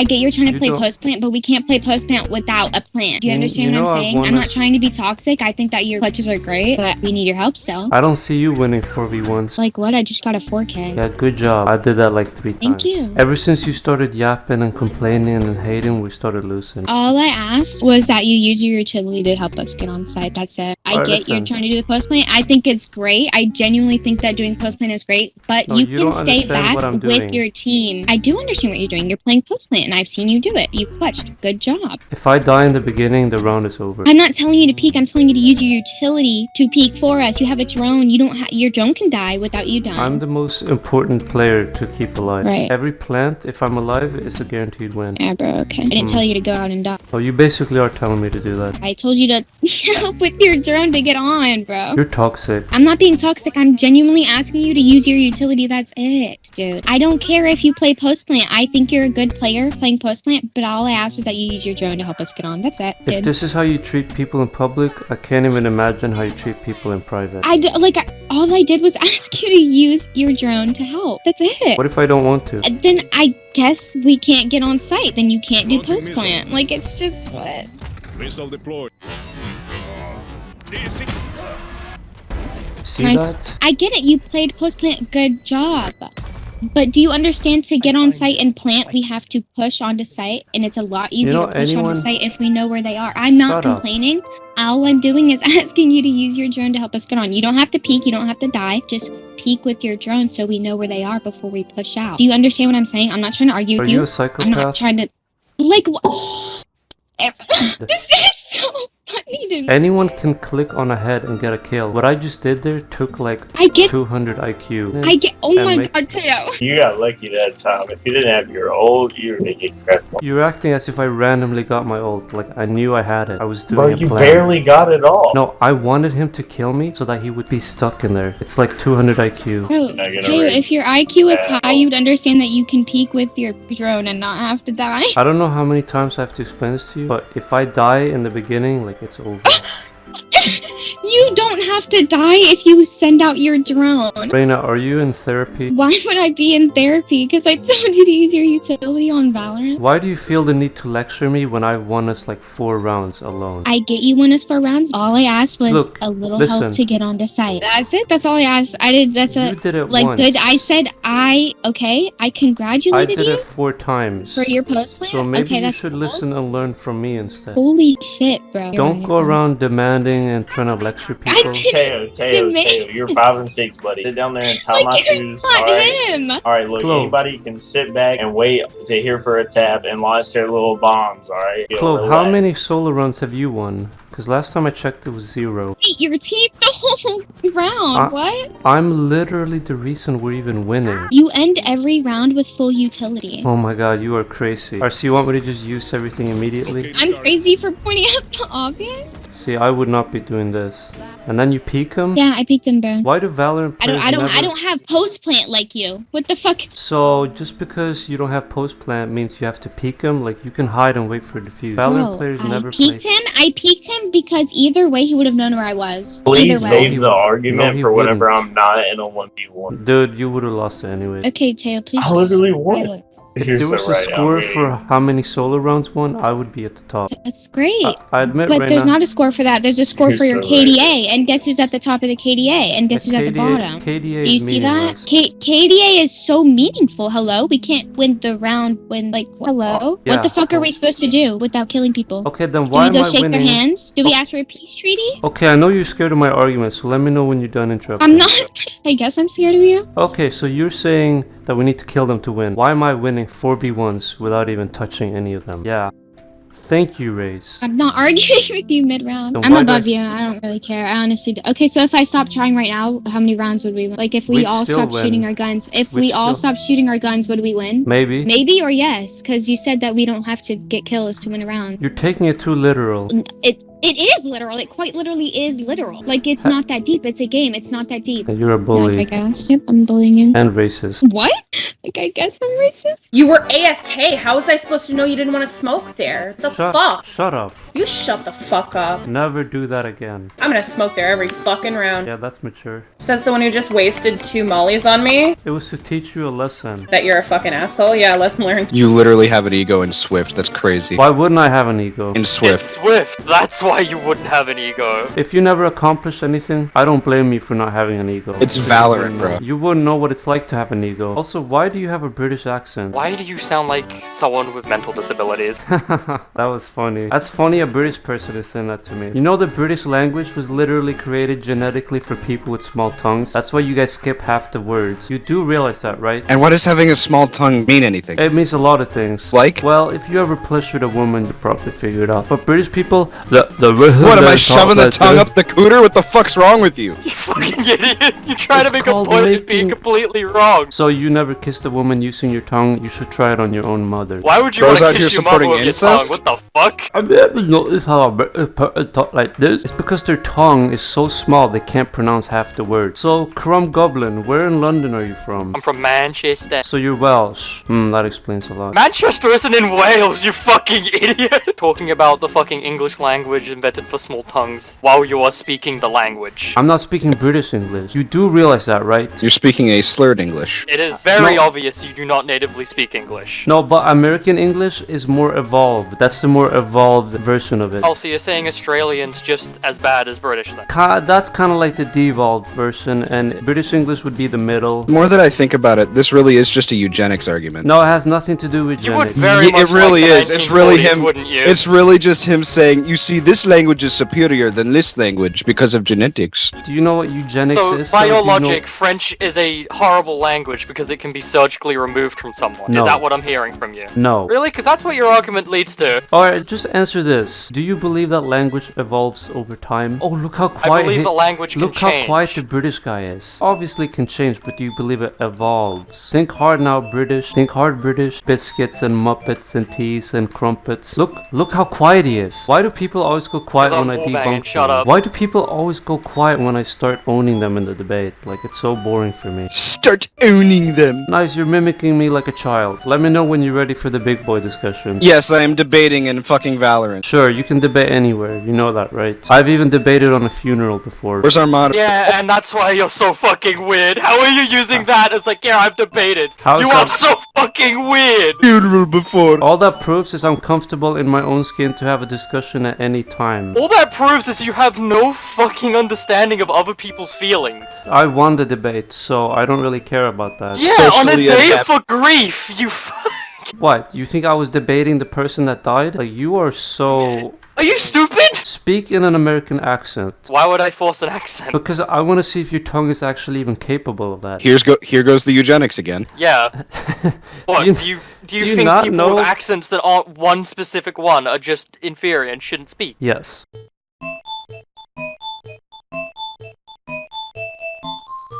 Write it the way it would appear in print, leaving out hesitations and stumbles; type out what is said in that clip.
I get you're trying to You play don't- post plant, but we can't play post plant without a plant. Do you understand you what know I'm I saying? I'm wanna- not trying to be toxic. I think that your clutches are great, but we need your help still. I don't see you winning 4v1s. Like what? I just got a 4K. Yeah, good job. I did that like 3 times. Thank you. Ever since you started yapping and complaining and hating, we started losing. All I asked was that you use your utility to help us get on site. That's it. I Alright, get you're listen. trying to do the post plant. I think it's great. I genuinely think that doing post plant is great, but No, you you can don't stay understand back what I'm with doing. your team. I do understand what you're doing. You're playing post plant, and I've seen you do it. You clutched. Good job. If I die in the beginning, the round is over. I'm not telling you to peek. I'm telling you to use your utility to peek for us. You have a drone. You don't. Your drone can die without you dying. I'm the most important player to keep alive. Right. Every plant, if I'm alive, is a guaranteed win. Yeah, bro. Okay. I didn't tell you to go out and die. Oh, you basically are telling me to do that. I told you to help with your drone to get on, bro. You're toxic. I'm not being toxic. I'm genuinely asking you to use your utility. That's it, dude. I don't care if you play post plant. I think you're a good player playing post plant, but all I asked was that you use your drone to help us get on. That's it, If dude. this is how you treat people in public, I can't even imagine how you treat people in private. All I did was ask you to use your drone to help. That's it. What if I don't want to? Then I guess we can't get on site. Then you can't do post plant. Like it's just what? Missile deployed. See Nice. that? I get it. You played post plant. Good job. But do you understand to get on site and plant, we have to push onto site, and it's a lot easier know, to push onto anyone- site if we know where they are. I'm not Shut up. complaining. All I'm doing is asking you to use your drone to help us get on. You don't have to peek. You don't have to die. Just peek with your drone so we know where they are before we push out. Do you understand what I'm saying? I'm not trying to argue Are with you you. a psychopath? I'm not trying to. Like, this is so funny to me. Anyone can click on a head and get a kill. What I just did there took like I get. 200 IQ. I get. Oh And my make- god, Teo. You got lucky that time. If you didn't have your ult, you were gonna get cracked on. You're acting as if I randomly got my ult. Like I knew I had it. I was doing Bro, a you plan. barely got it all. No, I wanted him to kill me so that he would be stuck in there. It's like 200 IQ. Bro, not gonna Teo, raise if your IQ is that. high, you'd understand that you can peek with your drone and not have to die. I don't know how many times I have to explain this to you, but if I die in the beginning, like it's over. You don't have to die if you send out your drone. Reina, are you in therapy? Why would I be in therapy? Because I told you to use your utility on Valorant. Why do you feel the need to lecture me when I won us like 4 rounds alone? I get you won us 4 rounds. All I asked was Look, a little listen. help to get onto site. That's it. That's all I asked. I did. That's You a did it like once. good. I said I I congratulated did you it 4 times. for your post plan. So maybe okay, you that's should cool. listen and learn from me instead. Holy shit, bro. Don't go around demanding and trying to lecture I people. didn't. Teo, Demand- you're 5 and 6, buddy. Sit down there and tie my Like you're shoes. not Alright. him. Alright, look, Chloe. anybody can sit back and wait to hear for a tap and launch their little bombs, alright? Chloe, how many solo runs have you won? Because last time I checked it was 0. Wait, your team the whole round. What? I'm literally the reason we're even winning. You end every round with full utility. Oh my god, you are crazy. Alright, so you want me to just use everything immediately? I'm crazy for pointing out the obvious. See, I would not be doing this. And then you peek him? Yeah, I peeked him, bro. Why do Valorant players I never... don't have post plant like you. What the fuck? So, just because you don't have post plant means you have to peek him? Like, you can hide and wait for a defuse. Valorant Bro, players I never play... peeked him. I peeked him because either way he would have known where I was. Please Either way. save the argument he for whenever wouldn't. I'm not in a 1v1. Dude, you would have lost it anyway. Okay, Teo, please. I literally won. silence. If You're there so was a right, score I'm for waiting. how many solo rounds won, I would be at the top. That's great. I admit But right there's now... not a score for that. There's a score You're for your so right. KDA. And guess who's at the top of the KDA? And guess who's at the bottom? KDA Do you is see that? meaningless. KDA is so meaningful. Hello? We can't win the round when, like, hello? Yeah. What the fuck are we supposed to do without killing people? Okay, then Do why we am go I shake winning? their hands? Do we ask for a peace treaty? Okay, I know you're scared of my argument, so let me know when you're done interrupting. I'm not. I guess I'm scared of you. Okay, so you're saying that we need to kill them to win. Why am I winning 4v1s without even touching any of them? Yeah. Thank you, Raze. I'm not arguing with you mid-round. Then I'm why above do you. I don't really care. I honestly do. Okay, so if I stop trying right now, how many rounds would we win? Like, if we We'd all still stopped win. shooting our guns. If We'd we all still- stopped shooting our guns, would we win? Maybe. Maybe or yes, because you said that we don't have to get kills to win a round. You're taking it too literal. It is literal. It quite literally is literal. Like, it's not that deep. It's a game. It's not that deep. You're a bully. Like, I guess. Yep, I'm bullying you. And racist. What? Like, I guess I'm racist? You were AFK. How was I supposed to know you didn't want to smoke there? The fuck? Shut up. You shut the fuck up. Never do that again. I'm gonna smoke there every fucking round. Yeah, that's mature. Says the one who just wasted 2 mollies on me. It was to teach you a lesson. That you're a fucking asshole. Yeah, lesson learned. You literally have an ego in Swift. That's crazy. Why wouldn't I have an ego? In Swift. It's Swift. That's why you wouldn't have an ego. If you never accomplish anything, I don't blame you for not having an ego. It's Valorant, bro. You wouldn't know what it's like to have an ego. Also, why do you have a British accent? Why do you sound like someone with mental disabilities? That was funny. That's funny a British person is saying that to me. You know the British language was literally created genetically for people with small tongues? That's why you guys skip half the words. You do realize that, right? And what does having a small tongue mean anything? It means a lot of things. Like? Well, if you ever pleasured a woman, you probably figure it out. But British people, What, am I shoving the tongue up the cooter? What the fuck's wrong with you? You fucking idiot! You try to It's make a called point and being making- completely wrong. So you never kissed a woman using your tongue? You should try it on your own mother. Why would you Bro's want out to here kiss your mother supporting with your tongue? incest? What the fuck? Have you ever noticed how a British person talk like this? It's because their tongue is so small they can't pronounce half the words. So, Crumb Goblin, where in London are you from? I'm from Manchester. So you're Welsh. That explains a lot. Manchester isn't in Wales, you fucking idiot! Talking about the fucking English language invented for small tongues while you are speaking the language. I'm not speaking British English. You do realize that, right? You're speaking a slurred English. It is very No. obvious you do not natively speak English. No, but American English is more evolved. That's the more evolved version of it. Oh, so you're saying Australian's just as bad as British then? That's kind of like the devolved version, and British English would be the middle. The more that I think about it, this really is just a eugenics argument. No, it has nothing to do with You would genetics. very Yeah, much it really like is. the It's really 1940s, him. wouldn't you? It's really just him saying, you see, this language is superior than this language because of genetics. Do you know what eugenics So, is? by though? your Do you know- logic, French is a horrible language because it can be surgically removed from someone. No. Is that what I'm hearing from you? No. Really? Because that's what your argument leads to. Alright, just answer this. Do you believe that language evolves over time? Oh, look how I quiet. believe the language can Look how change. quiet the British guy is. Obviously it can change, but do you believe it evolves? Think hard now, British. Think hard, British. Biscuits and Muppets and teas and crumpets. Look how quiet he is. Why do people always go quiet 'Cause I'm when I wallbanging, debunk shut them? up. Why do people always go quiet when I start owning them in the debate? Like, it's so boring for me. Start owning them. Nice, you're mimicking me like a child. Let me know when you're ready for the big boy discussion. Yes, I am debating in fucking Valorant. Sure, you can debate anywhere. You know that, right? I've even debated on a funeral before. Where's our mod? Yeah, and that's why you're so fucking weird. How are you using that as like, yeah, I've debated? How is You that- are so fucking weird! Funeral before. All that proves is I'm comfortable in my own skin to have a discussion at any time. All that proves is you have no fucking understanding of other people's feelings. I won the debate, so I don't really care about that. Yeah, on a Socially day adept. for grief, you What? You think I was debating the person that died? Like, you are so... Are you stupid? Speak in an American accent. Why would I force an accent? Because I want to see if your tongue is actually even capable of that. Here goes the eugenics again. Yeah. What, Do do you- you do you think not people know- with accents that aren't one specific one are just inferior and shouldn't speak? Yes.